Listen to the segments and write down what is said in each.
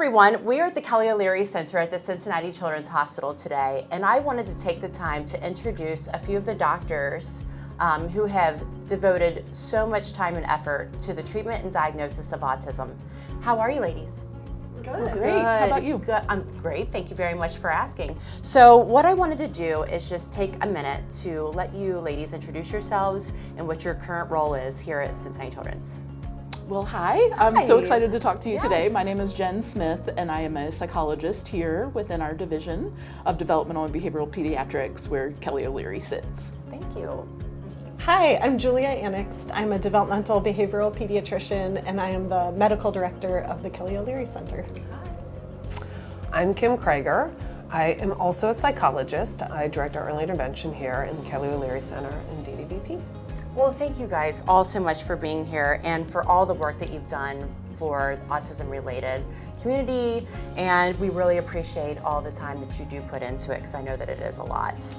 everyone, we are at the Kelly O'Leary Center at the Cincinnati Children's Hospital today, and I wanted to take the time to introduce a few of the doctors who have devoted so much time and effort to the treatment and diagnosis of autism. How are you, ladies? Good. Great. How about you? Good. I'm great. Thank you very much for asking. So what I wanted to do is just take a minute to let you ladies introduce yourselves and what your current role is here at Cincinnati Children's. Well, hi. I'm so excited to talk to you today. Yes. My name is Jen Smith, and I am a psychologist here within our division of developmental and behavioral pediatrics, where Kelly O'Leary sits. Thank you. Hi, I'm Julia Anixt. I'm a developmental behavioral pediatrician, and I am the medical director of the Kelly O'Leary Center. I'm Kim Kroeger. I am also a psychologist. I direct our early intervention here in the Kelly O'Leary Center in DDBP. Well, thank you guys all so much for being here and for all the work that you've done for the autism-related community, and we really appreciate all the time that you do put into it, because I know that it is a lot.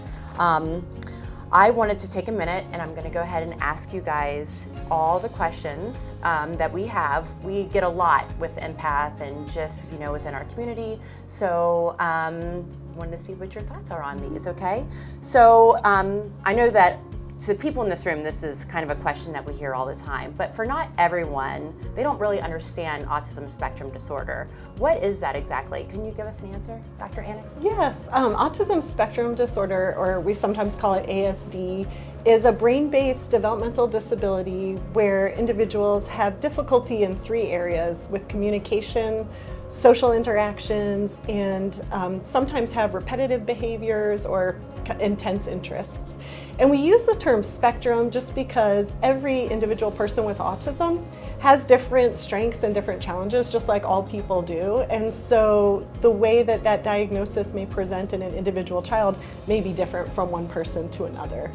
I wanted to take a minute, and I'm going to go ahead and ask you guys all the questions that we have. We get a lot with EmPath and just, within our community. So wanted to see what your thoughts are on these, okay? So I know that to people in this room, this is kind of a question that we hear all the time, but for not everyone, they don't really understand autism spectrum disorder. What is that exactly? Can you give us an answer, Dr. Anixt? Yes, autism spectrum disorder, or we sometimes call it ASD, is a brain-based developmental disability where individuals have difficulty in 3 areas with communication, social interactions, and sometimes have repetitive behaviors or intense interests. And we use the term spectrum just because every individual person with autism has different strengths and different challenges, just like all people do. And so the way that that diagnosis may present in an individual child may be different from one person to another.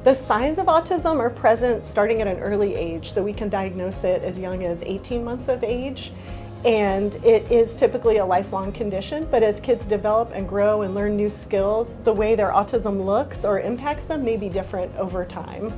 The signs of autism are present starting at an early age, so we can diagnose it as young as 18 months of age. And it is typically a lifelong condition, but as kids develop and grow and learn new skills, the way their autism looks or impacts them may be different over time.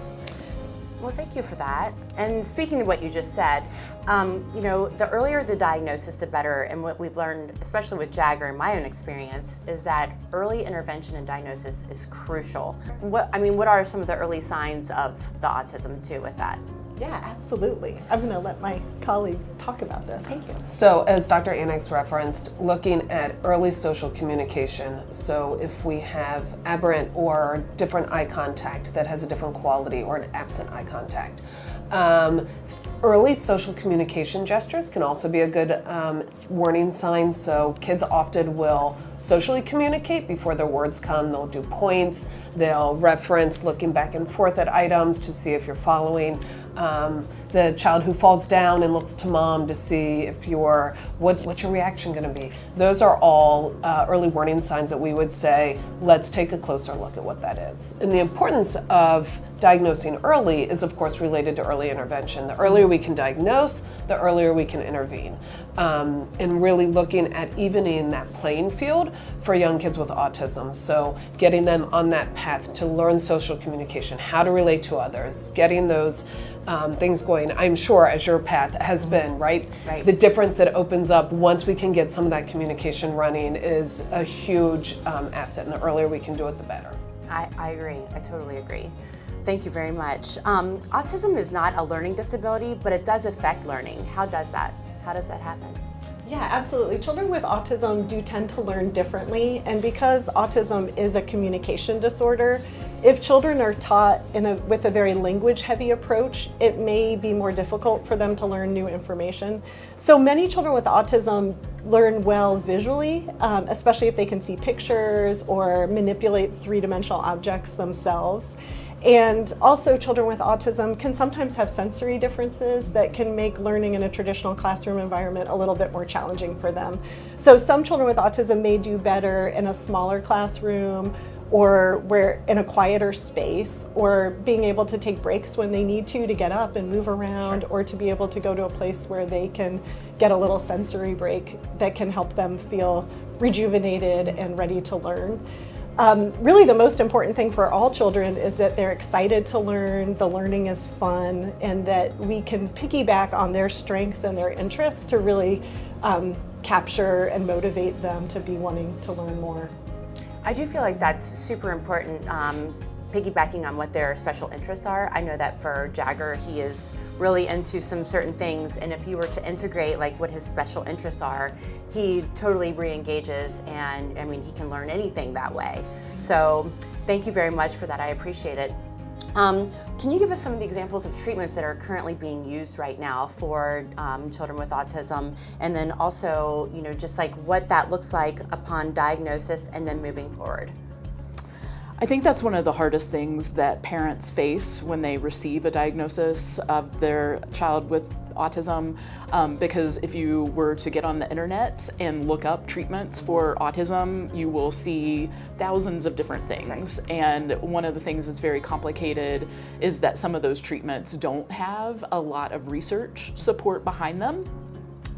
Well, thank you for that. And speaking of what you just said, the earlier the diagnosis, the better. And what we've learned, especially with Jagger in my own experience, is that early intervention and diagnosis is crucial. What are some of the early signs of the autism too with that? Yeah, absolutely. I'm going to let my colleague talk about this. Thank you. So as Dr. Anixt referenced, looking at early social communication, so if we have aberrant or different eye contact that has a different quality or an absent eye contact. Early social communication gestures can also be a good warning sign. So kids often will socially communicate before their words come. They'll do points, they'll reference looking back and forth at items to see if you're following. The child who falls down and looks to mom to see if what's your reaction going to be. Those are all early warning signs that we would say, let's take a closer look at what that is. And the importance of diagnosing early is of course related to early intervention. The earlier we can diagnose, the earlier we can intervene. And really looking at evening that playing field for young kids with autism. So getting them on that path to learn social communication, how to relate to others, getting those things going. I'm sure as your path has been, right? The difference that opens up once we can get some of that communication running is a huge asset, and the earlier we can do it, the better. I agree. I totally agree. Thank you very much. Autism is not a learning disability, but it does affect learning. How does that happen? Yeah, absolutely. Children with autism do tend to learn differently, and because autism is a communication disorder, if children are taught with a very language-heavy approach, it may be more difficult for them to learn new information. So many children with autism learn well visually, especially if they can see pictures or manipulate three-dimensional objects themselves. And also children with autism can sometimes have sensory differences that can make learning in a traditional classroom environment a little bit more challenging for them. So some children with autism may do better in a smaller classroom, or where in a quieter space, or being able to take breaks when they need to get up and move around, or to be able to go to a place where they can get a little sensory break that can help them feel rejuvenated and ready to learn. Really the most important thing for all children is that they're excited to learn, the learning is fun, and that we can piggyback on their strengths and their interests to really capture and motivate them to be wanting to learn more. I do feel like that's super important, piggybacking on what their special interests are. I know that for Jagger, he is really into some certain things, and if you were to integrate like what his special interests are, he totally re-engages, and I mean, he can learn anything that way. So thank you very much for that, I appreciate it. Can you give us some of the examples of treatments that are currently being used right now for children with autism, and then also, you know, just like what that looks like upon diagnosis and then moving forward? I think that's one of the hardest things that parents face when they receive a diagnosis of their child with autism, because if you were to get on the internet and look up treatments for autism, you will see thousands of different things. Right. And one of the things that's very complicated is that some of those treatments don't have a lot of research support behind them.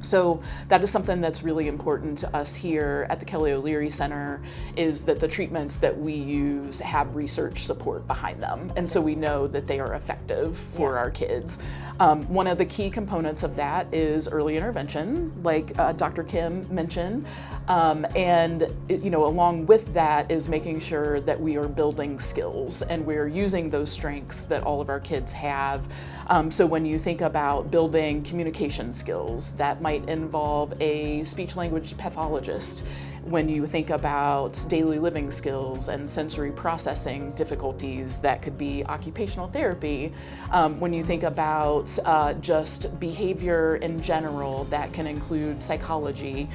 So that is something that's really important to us here at the Kelly O'Leary Center, is that the treatments that we use have research support behind them. And so we know that they are effective for our kids. One of the key components of that is early intervention, like Dr. Kim mentioned. You know, along with that is making sure that we are building skills and we're using those strengths that all of our kids have. So when you think about building communication skills, that might involve a speech-language pathologist. When you think about daily living skills and sensory processing difficulties, that could be occupational therapy. When you think about just behavior in general, that can include psychology.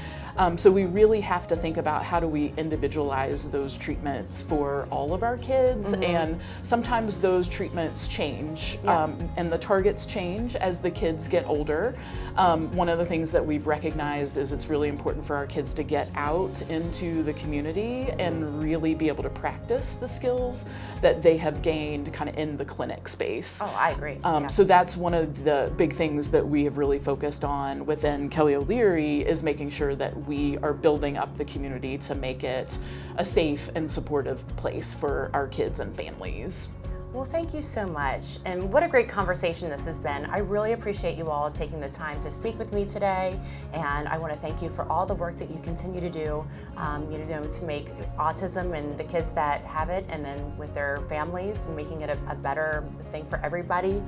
So we really have to think about how do we individualize those treatments for all of our kids, and sometimes those treatments change, and the targets change as the kids get older. One of the things that we've recognized is it's really important for our kids to get out into the community and really be able to practice the skills that they have gained kind of in the clinic space. Oh, I agree. So that's one of the big things that we have really focused on within Kelly O'Leary, is making sure that we are building up the community to make it a safe and supportive place for our kids and families. Well, thank you so much, and what a great conversation this has been. I really appreciate you all taking the time to speak with me today, and I want to thank you for all the work that you continue to do, you know, to make autism and the kids that have it, and then with their families, and making it a better thing for everybody.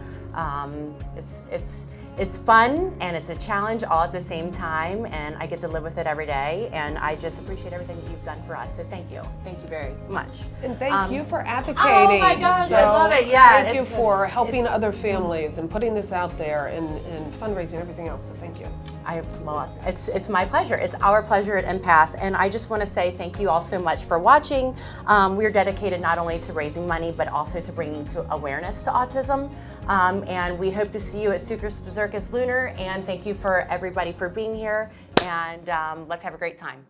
It's fun and it's a challenge all at the same time, and I get to live with it every day, and I just appreciate everything that you've done for us. So thank you very much. And thank you for advocating. Oh my gosh, I love it. Yeah, thank you for helping other families and putting this out there and fundraising and everything else. So thank you. It's my pleasure. It's our pleasure at EmPath, and I just want to say thank you all so much for watching. We're dedicated not only to raising money, but also to bringing awareness to autism, and we hope to see you at Circus Lunar, and thank you for everybody for being here, and let's have a great time.